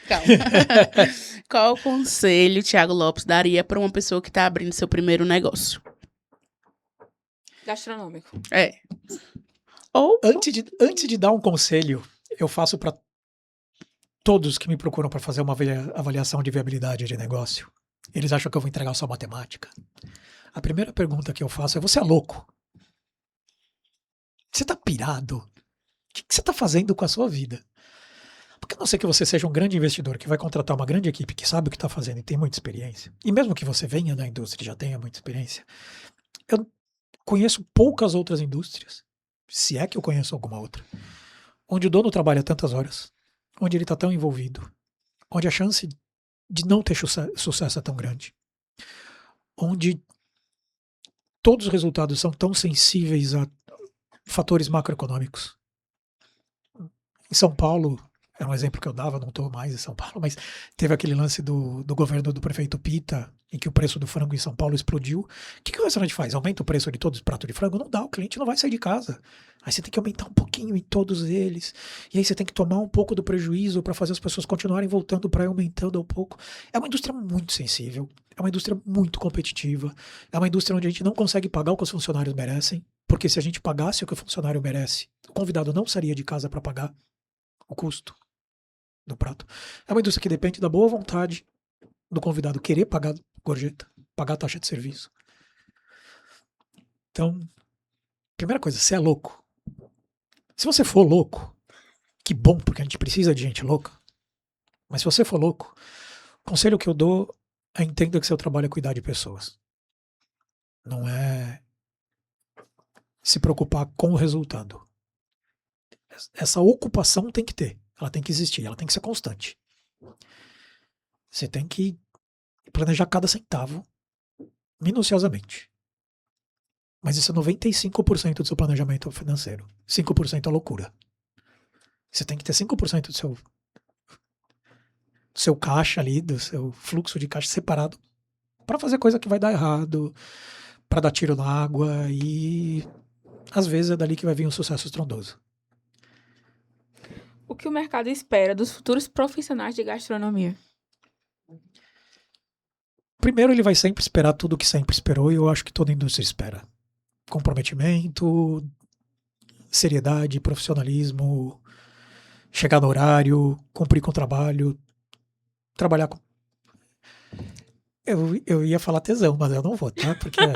Calma. Qual o conselho o Thiago Lopes daria para uma pessoa que está abrindo seu primeiro negócio? Gastronômico. Ou... Antes de dar um conselho, eu faço para todos que me procuram para fazer uma avaliação de viabilidade de negócio. Eles acham que eu vou entregar só matemática. A primeira pergunta que eu faço é: você é louco? Você tá pirado? O que você tá fazendo com a sua vida? Porque a não ser que você seja um grande investidor que vai contratar uma grande equipe que sabe o que está fazendo e tem muita experiência, e mesmo que você venha da indústria e já tenha muita experiência, eu conheço poucas outras indústrias, se é que eu conheço alguma outra, onde o dono trabalha tantas horas, onde ele está tão envolvido, onde a chance de não ter sucesso é tão grande, onde todos os resultados são tão sensíveis a fatores macroeconômicos. Em São Paulo, é um exemplo que eu dava, não estou mais em São Paulo, mas teve aquele lance do governo do prefeito Pita, em que o preço do frango em São Paulo explodiu. O que o restaurante faz? Aumenta o preço de todos os pratos de frango? Não dá, o cliente não vai sair de casa. Aí você tem que aumentar um pouquinho em todos eles. E aí você tem que tomar um pouco do prejuízo para fazer as pessoas continuarem voltando para ir aumentando um pouco. É uma indústria muito sensível, é uma indústria muito competitiva, é uma indústria onde a gente não consegue pagar o que os funcionários merecem, porque se a gente pagasse o que o funcionário merece, o convidado não sairia de casa para pagar o custo do prato. É uma indústria que depende da boa vontade do convidado querer pagar gorjeta, pagar taxa de serviço. Então, primeira coisa, você é louco. Se você for louco, que bom, porque a gente precisa de gente louca. Mas se você for louco, o conselho que eu dou é: entenda que seu trabalho é cuidar de pessoas. Não é se preocupar com o resultado. Essa ocupação tem que ter. Ela tem que existir, ela tem que ser constante. Você tem que planejar cada centavo minuciosamente. Mas isso é 95% do seu planejamento financeiro. 5% é loucura. Você tem que ter 5% do seu caixa ali, do seu fluxo de caixa separado para fazer coisa que vai dar errado, para dar tiro na água, e às vezes é dali que vai vir um sucesso estrondoso. O que o mercado espera dos futuros profissionais de gastronomia? Primeiro, ele vai sempre esperar tudo o que sempre esperou, e eu acho que toda indústria espera. Comprometimento, seriedade, profissionalismo, chegar no horário, cumprir com o trabalho, trabalhar com... Eu ia falar tesão, mas eu não vou, tá? Porque eu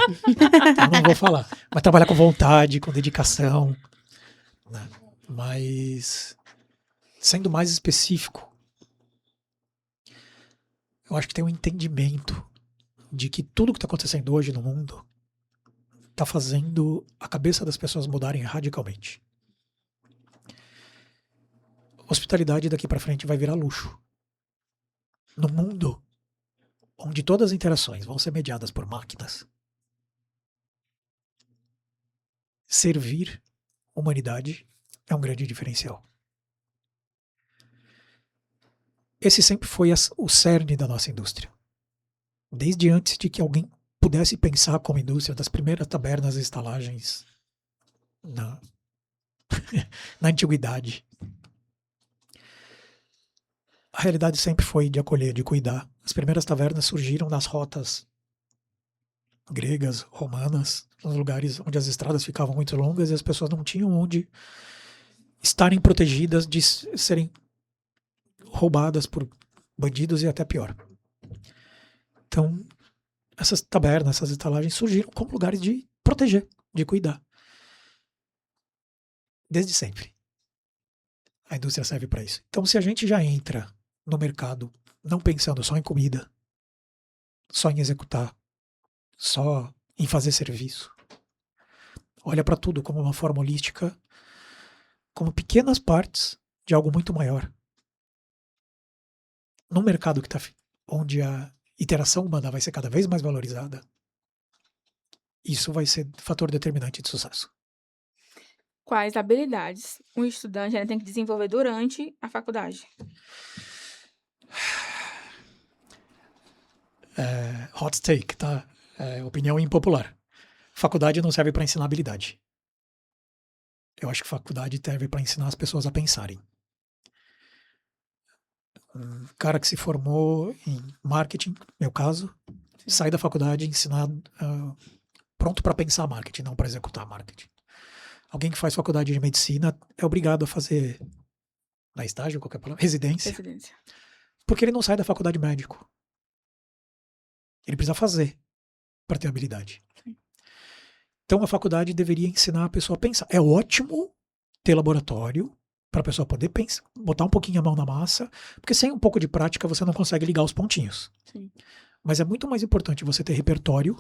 não vou falar. Mas trabalhar com vontade, com dedicação, né? Mas, sendo mais específico, eu acho que tem um entendimento de que tudo que está acontecendo hoje no mundo está fazendo a cabeça das pessoas mudarem radicalmente. Hospitalidade daqui para frente vai virar luxo. No mundo onde todas as interações vão ser mediadas por máquinas, servir humanidade é um grande diferencial. Esse sempre foi o cerne da nossa indústria. Desde antes de que alguém pudesse pensar como indústria, das primeiras tabernas e estalagens na antiguidade. A realidade sempre foi de acolher, de cuidar. As primeiras tavernas surgiram nas rotas gregas, romanas, nos lugares onde as estradas ficavam muito longas e as pessoas não tinham onde estarem protegidas de serem roubadas por bandidos e até pior. Então, essas tabernas, essas estalagens surgiram como lugares de proteger, de cuidar. Desde sempre. A indústria serve para isso. Então, se a gente já entra no mercado não pensando só em comida, só em executar, só em fazer serviço, olha para tudo como uma forma holística, como pequenas partes de algo muito maior. Num mercado que onde a interação humana vai ser cada vez mais valorizada, isso vai ser fator determinante de sucesso. Quais habilidades um estudante ainda tem que desenvolver durante a faculdade? Hot take, tá? Opinião impopular. Faculdade não serve para ensinar habilidade. Eu acho que faculdade serve para ensinar as pessoas a pensarem. Um cara que se formou em marketing, meu caso, sai da faculdade ensinado, pronto para pensar marketing, não para executar marketing. Alguém que faz faculdade de medicina é obrigado a fazer, na estágio, qualquer palavra, residência. Porque ele não sai da faculdade médico. Ele precisa fazer para ter habilidade. Sim. Então a faculdade deveria ensinar a pessoa a pensar. É ótimo ter laboratório para a pessoa poder pensar, botar um pouquinho a mão na massa, porque sem um pouco de prática você não consegue ligar os pontinhos. Sim. Mas é muito mais importante você ter repertório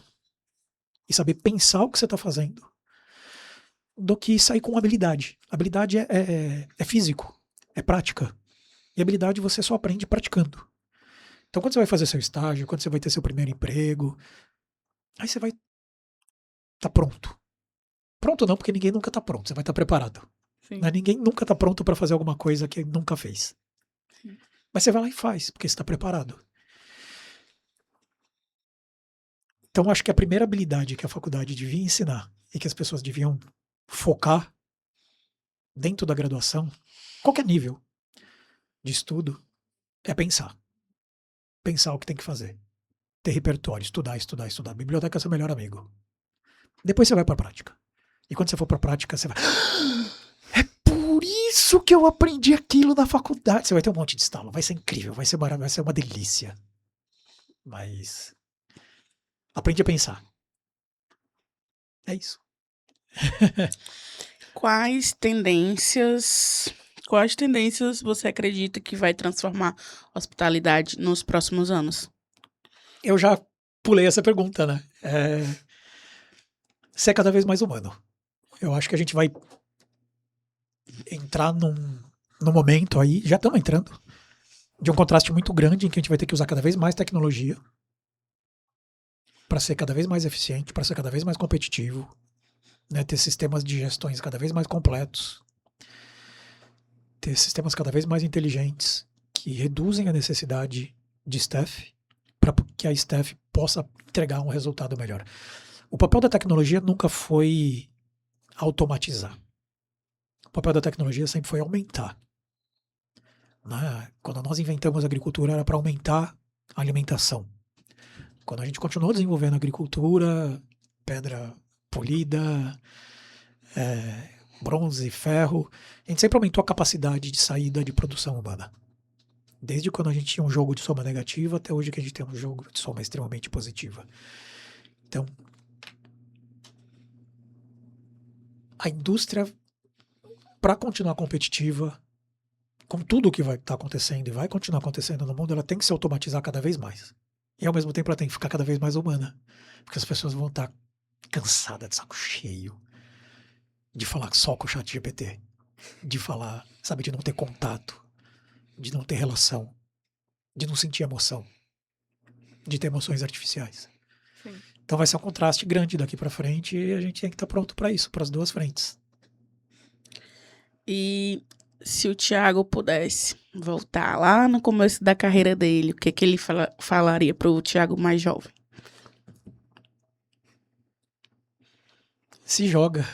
e saber pensar o que você está fazendo do que sair com habilidade. Habilidade é físico, é prática. E habilidade você só aprende praticando. Então quando você vai fazer seu estágio, quando você vai ter seu primeiro emprego, aí você vai estar pronto. Pronto não, porque ninguém nunca está pronto, você vai estar preparado. Né? Ninguém nunca está pronto para fazer alguma coisa que nunca fez. Sim. Mas você vai lá e faz, porque você está preparado. Então acho que a primeira habilidade que a faculdade devia ensinar e que as pessoas deviam focar dentro da graduação, qualquer nível de estudo, é pensar. Pensar o que tem que fazer. Ter repertório, estudar. Biblioteca é seu melhor amigo. Depois você vai para a prática. E quando você for para a prática, você vai... É por isso que eu aprendi aquilo na faculdade. Você vai ter um monte de estalo. Vai ser incrível, vai ser maravilhoso, vai ser uma delícia. Mas... aprende a pensar. É isso. Quais tendências você acredita que vai transformar a hospitalidade nos próximos anos? Eu já pulei essa pergunta, né? Ser cada vez mais humano. Eu acho que a gente vai entrar num momento aí, já estamos entrando, de um contraste muito grande em que a gente vai ter que usar cada vez mais tecnologia para ser cada vez mais eficiente, para ser cada vez mais competitivo, né? Ter sistemas de gestões cada vez mais completos, ter sistemas cada vez mais inteligentes que reduzem a necessidade de staff para que a staff possa entregar um resultado melhor. O papel da tecnologia nunca foi automatizar. O papel da tecnologia sempre foi aumentar. Né? Quando nós inventamos a agricultura era para aumentar a alimentação. Quando a gente continuou desenvolvendo a agricultura, pedra polida, bronze, ferro, a gente sempre aumentou a capacidade de saída de produção humana. Desde quando a gente tinha um jogo de soma negativa até hoje que a gente tem um jogo de soma extremamente positiva. Então, a indústria, para continuar competitiva, com tudo o que vai estar acontecendo e vai continuar acontecendo no mundo, ela tem que se automatizar cada vez mais. E ao mesmo tempo ela tem que ficar cada vez mais humana. Porque as pessoas vão estar cansadas de saco cheio de falar só com o chat GPT. De falar, sabe, de não ter contato, de não ter relação, de não sentir emoção, de ter emoções artificiais. Sim. Então vai ser um contraste grande daqui para frente e a gente tem que estar pronto para isso, para as duas frentes. E se o Thiago pudesse voltar lá no começo da carreira dele, o que ele falaria para o Thiago mais jovem? Se joga.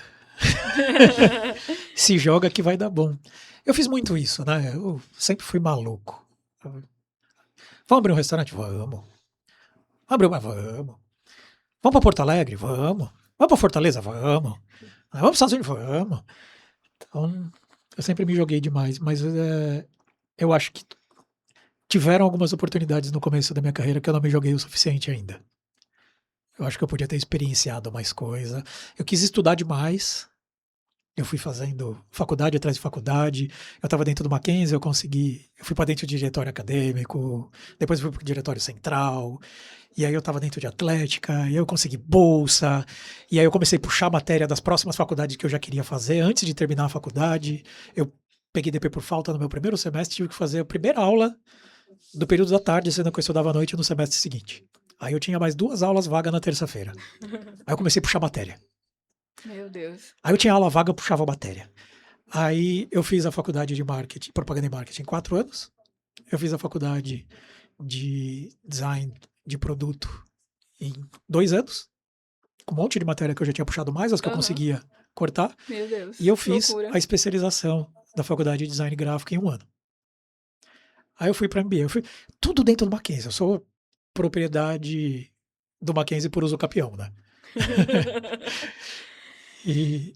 Se joga que vai dar bom. Eu fiz muito isso, né? Eu sempre fui maluco. Vamos abrir um restaurante? Vamos. Vamos. Vamos pra Porto Alegre? Vamos. Vamos pra Fortaleza? Vamos. Vamos para os Estados Unidos? Vamos. Então, eu sempre me joguei demais, mas eu acho que tiveram algumas oportunidades no começo da minha carreira que eu não me joguei o suficiente ainda. Eu acho que eu podia ter experienciado mais coisa. Eu quis estudar demais. Eu fui fazendo faculdade atrás de faculdade. Eu estava dentro do Mackenzie, eu fui para dentro do diretório acadêmico, depois eu fui para o diretório central, e aí eu estava dentro de atlética, e aí eu consegui bolsa, e aí eu comecei a puxar matéria das próximas faculdades que eu já queria fazer antes de terminar a faculdade. Eu peguei DP por falta no meu primeiro semestre, tive que fazer a primeira aula do período da tarde, sendo que eu estudava à noite no semestre seguinte. Aí eu tinha mais 2 aulas vagas na terça-feira. Aí eu comecei a puxar matéria. Meu Deus. Aí eu tinha aula vaga, eu puxava a matéria. Aí eu fiz a faculdade de marketing, propaganda e marketing em 4 anos. Eu fiz a faculdade de design de produto em 2 anos. Com um monte de matéria que eu já tinha puxado mais, as que eu conseguia cortar. Meu Deus. E eu fiz Loucura. a especialização da faculdade de design gráfico em 1 ano. Aí eu fui para MBA. Eu fui tudo dentro do Mackenzie. Eu sou propriedade do Mackenzie por uso capião, né? E...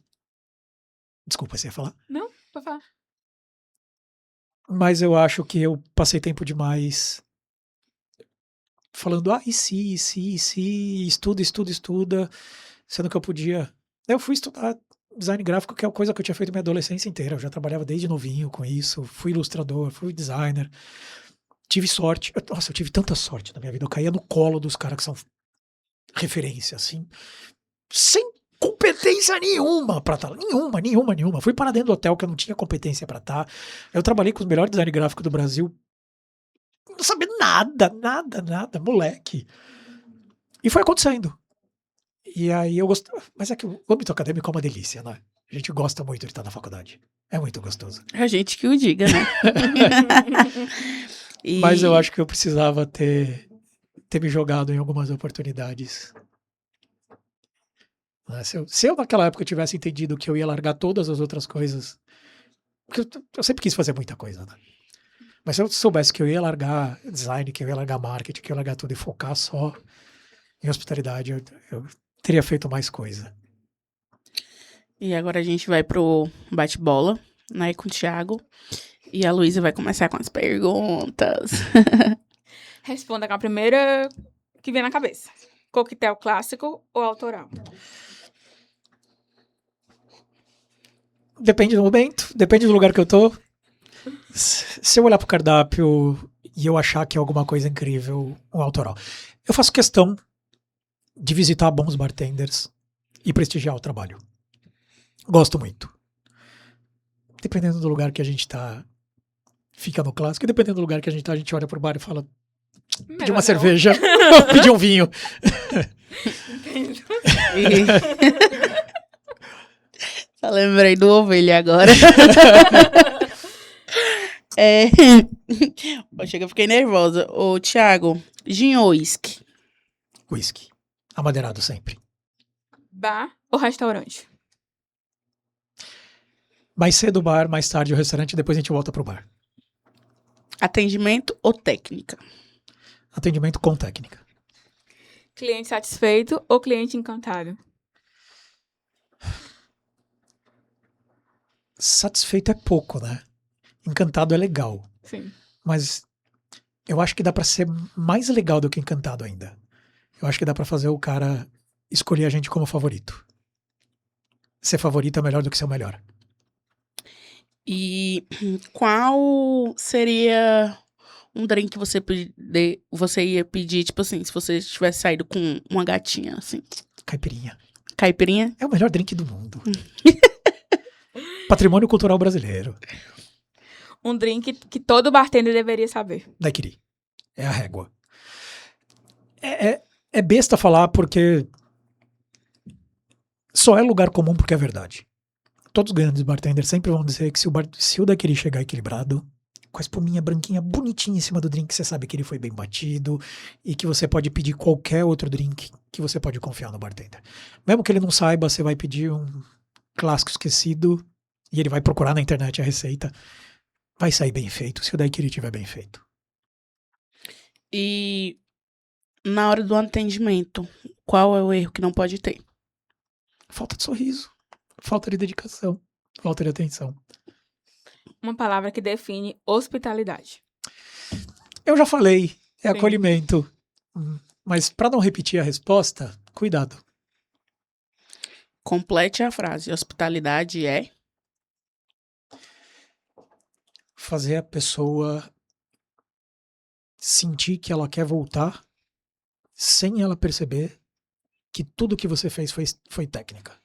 Desculpa, você ia falar? Não, pode falar. Mas eu acho que eu passei tempo demais falando, e se, estuda, sendo que eu podia. Eu fui estudar design gráfico, que é uma coisa que eu tinha feito minha adolescência inteira. Eu já trabalhava desde novinho com isso, fui ilustrador, fui designer. Tive sorte. Nossa, eu tive tanta sorte na minha vida. Eu caía no colo dos caras que são referência, assim, sem competência nenhuma pra estar. Nenhuma. Fui parar dentro do hotel que eu não tinha competência pra estar. Eu trabalhei com os melhores design gráficos do Brasil. Não sabia nada, moleque. E foi acontecendo. E aí eu gostava. Mas é que o âmbito acadêmico é uma delícia, né? A gente gosta muito de estar na faculdade. É muito gostoso. A gente que o diga, né? Mas eu acho que eu precisava ter me jogado em algumas oportunidades. Se eu naquela época tivesse entendido que eu ia largar todas as outras coisas, porque eu sempre quis fazer muita coisa, né? Mas se eu soubesse que eu ia largar design, que eu ia largar marketing, que eu ia largar tudo e focar só em hospitalidade, eu teria feito mais coisa. E agora a gente vai pro bate-bola, né, com o Thiago. E a Luísa vai começar com as perguntas. Responda com a primeira que vem na cabeça. Coquetel clássico ou autoral? Depende do momento, depende do lugar que eu tô. Se eu olhar pro cardápio e eu achar que é alguma coisa incrível, um autoral. Eu faço questão de visitar bons bartenders e prestigiar o trabalho. Gosto muito. Dependendo do lugar que a gente tá, fica no clássico. E dependendo do lugar que a gente tá, a gente olha pro bar e fala, pedir uma cerveja, pedir um vinho. Só lembrei do ovelha agora. Chega, eu fiquei nervosa. Ô, Thiago, gin ou uísque? Whisky. Amadeirado sempre. Bar ou restaurante? Mais cedo o bar, mais tarde o restaurante, depois a gente volta pro bar. Atendimento ou técnica? Atendimento com técnica. Cliente satisfeito ou cliente encantado? Satisfeito é pouco, né? Encantado é legal. Sim. Mas eu acho que dá pra ser mais legal do que encantado ainda. Eu acho que dá pra fazer o cara escolher a gente como favorito. Ser favorito é melhor do que ser o melhor. E qual seria um drink que você ia pedir, tipo assim, se você tivesse saído com uma gatinha, assim? Caipirinha. Caipirinha? É o melhor drink do mundo. Patrimônio cultural brasileiro. Um drink que todo bartender deveria saber. Daiquiri. É a régua. É besta falar porque só é lugar comum porque é verdade. Todos os grandes bartenders sempre vão dizer que se o daiquiri chegar equilibrado, com a espuminha branquinha bonitinha em cima do drink, você sabe que ele foi bem batido e que você pode pedir qualquer outro drink que você pode confiar no bartender. Mesmo que ele não saiba, você vai pedir um clássico esquecido e ele vai procurar na internet a receita. Vai sair bem feito se o daiquiri estiver bem feito. E na hora do atendimento, qual é o erro que não pode ter? Falta de sorriso, falta de dedicação, falta de atenção. Uma palavra que define hospitalidade. Eu já falei, é Sim. acolhimento. Mas para não repetir a resposta, cuidado. Complete a frase. Hospitalidade é... Fazer a pessoa sentir que ela quer voltar sem ela perceber que tudo que você fez foi técnica.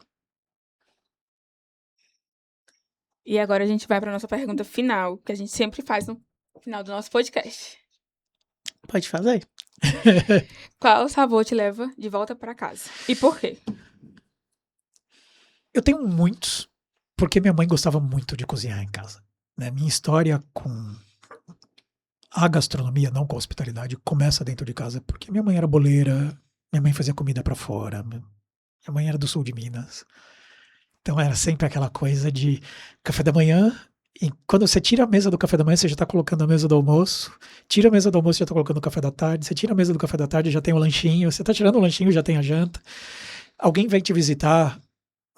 E agora a gente vai para nossa pergunta final, que a gente sempre faz no final do nosso podcast. Pode fazer. Qual sabor te leva de volta para casa? E por quê? Eu tenho muitos, porque minha mãe gostava muito de cozinhar em casa. Né? Minha história com a gastronomia, não com a hospitalidade, começa dentro de casa, porque minha mãe era boleira, minha mãe fazia comida para fora, minha mãe era do sul de Minas. Então era sempre aquela coisa de café da manhã, e quando você tira a mesa do café da manhã, você já tá colocando a mesa do almoço, tira a mesa do almoço, já tá colocando o café da tarde, você tira a mesa do café da tarde, já tem o lanchinho, você tá tirando o lanchinho, já tem a janta. Alguém vem te visitar,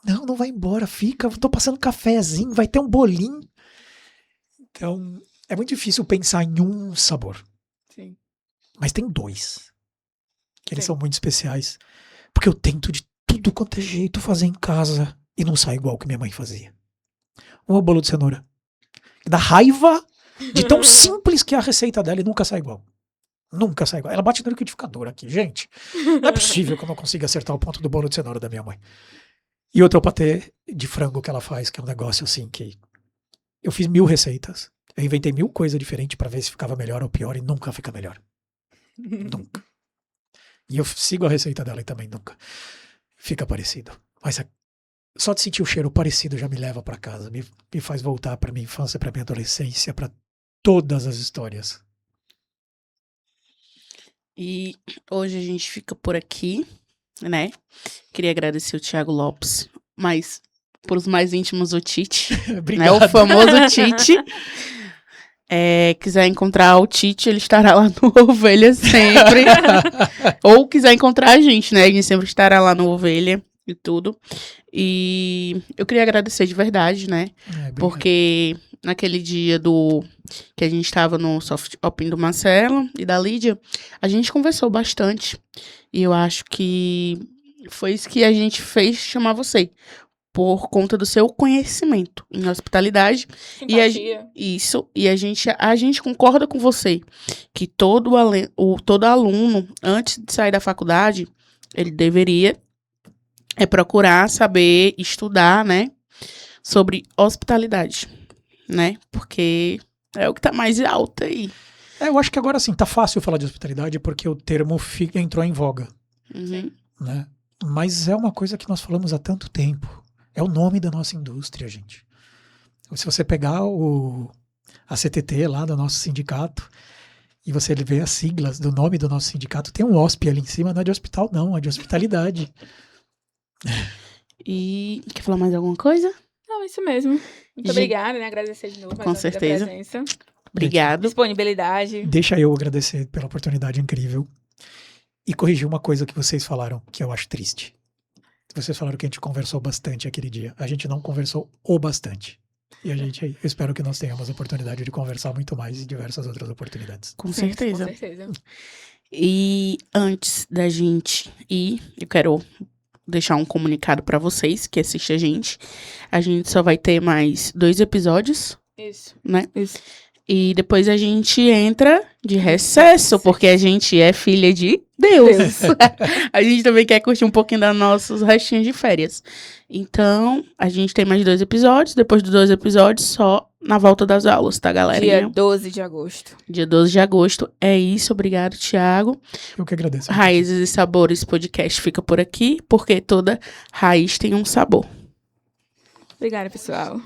não vai embora, fica, tô passando cafezinho, vai ter um bolinho. Então, é muito difícil pensar em um sabor. Sim. Mas tem dois, que eles Sim. são muito especiais, porque eu tento de tudo quanto é jeito fazer em casa e não sai igual que minha mãe fazia. Um é o bolo de cenoura. Dá raiva de tão simples que é a receita dela e nunca sai igual. Nunca sai igual. Ela bate no liquidificador aqui, gente. Não é possível que eu não consiga acertar o ponto do bolo de cenoura da minha mãe. E outro é o patê de frango que ela faz, que é um negócio assim que... Eu fiz 1000 receitas. Eu inventei 1000 coisas diferentes pra ver se ficava melhor ou pior e nunca fica melhor. Nunca. E eu sigo a receita dela e também nunca fica parecido. Mas só de sentir o cheiro parecido já me leva pra casa, me faz voltar pra minha infância, pra minha adolescência, pra todas as histórias. E hoje a gente fica por aqui, né? Queria agradecer o Thiago Lopes, mas pros mais íntimos o Tite, né? Obrigado. O famoso Tite. Quiser encontrar o Tite, ele estará lá no Ovelha sempre. Ou quiser encontrar a gente, né? A gente sempre estará lá no Ovelha e tudo. E eu queria agradecer de verdade, né? Obrigado. Porque naquele dia que a gente tava no Soft Open do Marcelo e da Lídia, a gente conversou bastante. E eu acho que foi isso que a gente fez chamar você. Por conta do seu conhecimento em hospitalidade. Simpatia. E a gente concorda com você que todo aluno, antes de sair da faculdade, ele deveria procurar saber, estudar, né, sobre hospitalidade, né, porque é o que tá mais alto aí. Eu acho que agora sim, tá fácil falar de hospitalidade porque o termo entrou em voga, Uhum. né? Mas é uma coisa que nós falamos há tanto tempo. É o nome da nossa indústria, gente. Se você pegar a CTT lá do nosso sindicato e você vê as siglas do nome do nosso sindicato, tem um HOSP ali em cima, não é de hospital não, é de hospitalidade. E quer falar mais alguma coisa? Não, isso mesmo. Muito obrigada, né? Agradecer de novo mais Com uma vez a certeza. presença. Obrigado. Disponibilidade. Deixa eu agradecer pela oportunidade incrível e corrigir uma coisa que vocês falaram, que eu acho triste. Vocês falaram que a gente conversou bastante aquele dia. A gente não conversou o bastante. E eu espero que nós tenhamos a oportunidade de conversar muito mais em diversas outras oportunidades. Com Sim, certeza. Com certeza. E antes da gente ir, eu quero deixar um comunicado pra vocês que assistem a gente. A gente só vai ter mais 2 episódios, Isso. né? Isso. E depois a gente entra de recesso, porque a gente é filha de Deus. A gente também quer curtir um pouquinho dos nossos restinhos de férias. Então, a gente tem mais 2 episódios. Depois dos 2 episódios, só na volta das aulas, tá, galerinha? Dia 12 de agosto. Dia 12 de agosto. É isso. Obrigado, Thiago. Eu que agradeço. Raízes e Sabores podcast fica por aqui, porque toda raiz tem um sabor. Obrigada, pessoal.